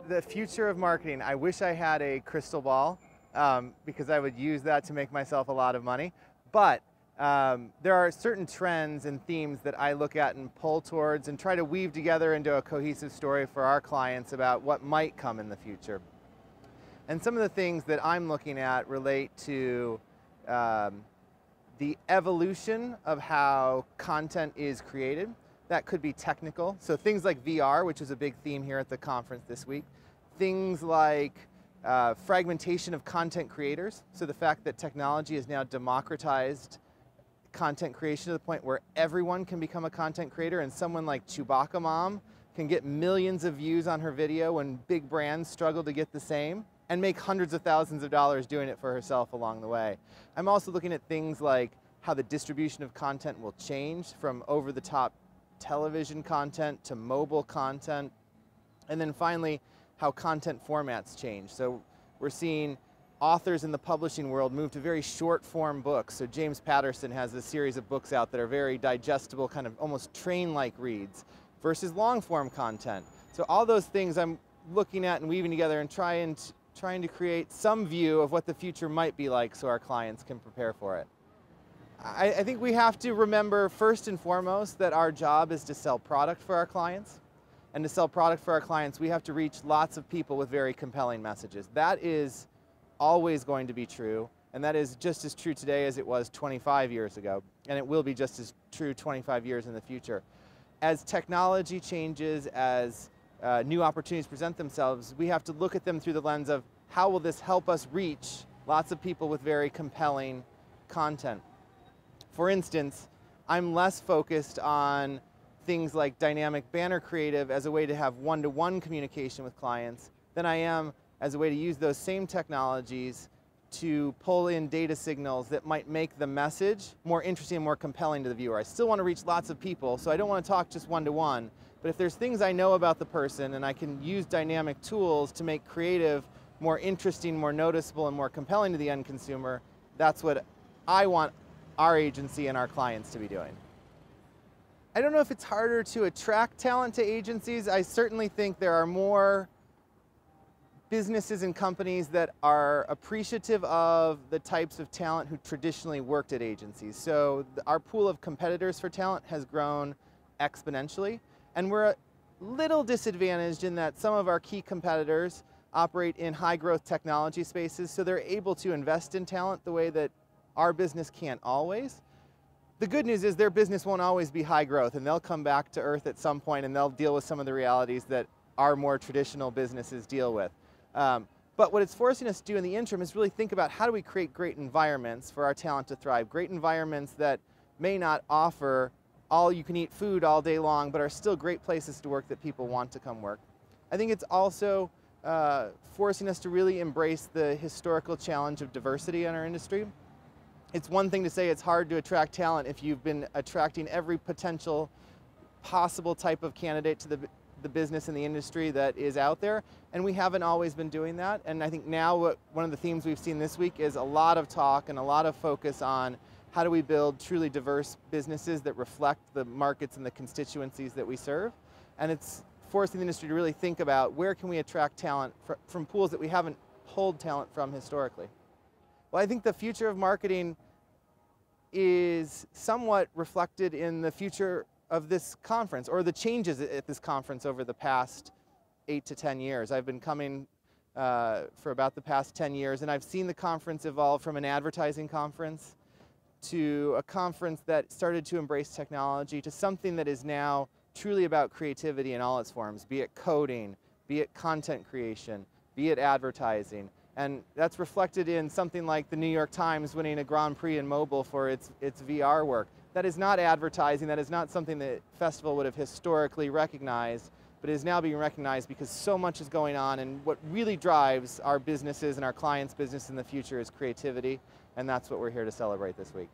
The future of marketing, I wish I had a crystal ball because I would use that to make myself a lot of money. But there are certain trends and themes that I look at and pull towards and try to weave together into a cohesive story for our clients about what might come in the future. And some of the things that I'm looking at relate to the evolution of how content is created. That could be technical, so things like VR, which is a big theme here at the conference this week. Things like fragmentation of content creators, so the fact that technology has now democratized content creation to the point where everyone can become a content creator, and someone like Chewbacca Mom can get millions of views on her video when big brands struggle to get the same, and make hundreds of thousands of dollars doing it for herself along the way. I'm also looking at things like how the distribution of content will change from over-the-top television content to mobile content, and then finally how content formats change. So we're seeing authors in the publishing world move to very short form books. So James Patterson has a series of books out that are very digestible, kind of almost train-like reads, versus long form content. So all those things I'm looking at and weaving together and trying to create some view of what the future might be like so our clients can prepare for it. I think we have to remember first and foremost that our job is to sell product for our clients. And to sell product for our clients, we have to reach lots of people with very compelling messages. That is always going to be true, and that is just as true today as it was 25 years ago, and it will be just as true 25 years in the future. As technology changes, as new opportunities present themselves, we have to look at them through the lens of how will this help us reach lots of people with very compelling content. For instance, I'm less focused on things like dynamic banner creative as a way to have one-to-one communication with clients than I am as a way to use those same technologies to pull in data signals that might make the message more interesting and more compelling to the viewer. I still want to reach lots of people, so I don't want to talk just one-to-one, but if there's things I know about the person and I can use dynamic tools to make creative more interesting, more noticeable, and more compelling to the end consumer, that's what I want our agency and our clients to be doing. I don't know if it's harder to attract talent to agencies. I certainly think there are more businesses and companies that are appreciative of the types of talent who traditionally worked at agencies. So our pool of competitors for talent has grown exponentially, and we're a little disadvantaged in that some of our key competitors operate in high growth technology spaces, so they're able to invest in talent the way that our business can't always. The good news is their business won't always be high growth, and they'll come back to earth at some point and they'll deal with some of the realities that our more traditional businesses deal with. But what it's forcing us to do in the interim is really think about how do we create great environments for our talent to thrive, great environments that may not offer all-you-can-eat food all day long, but are still great places to work that people want to come work. I think it's also forcing us to really embrace the historical challenge of diversity in our industry. It's one thing to say it's hard to attract talent if you've been attracting every potential possible type of candidate to the business and the industry that is out there, and we haven't always been doing that. And I think now one of the themes we've seen this week is a lot of talk and a lot of focus on how do we build truly diverse businesses that reflect the markets and the constituencies that we serve. And it's forcing the industry to really think about where can we attract talent from pools that we haven't pulled talent from historically. Well, I think the future of marketing is somewhat reflected in the future of this conference, or the changes at this conference over the past 8 to 10 years. I've been coming for about the past 10 years, and I've seen the conference evolve from an advertising conference to a conference that started to embrace technology to something that is now truly about creativity in all its forms, be it coding, be it content creation, be it advertising. And that's reflected in something like the New York Times winning a Grand Prix in mobile for its VR work. That is not advertising, that is not something that festival would have historically recognized, but is now being recognized because so much is going on, and what really drives our businesses and our clients' business in the future is creativity, and that's what we're here to celebrate this week.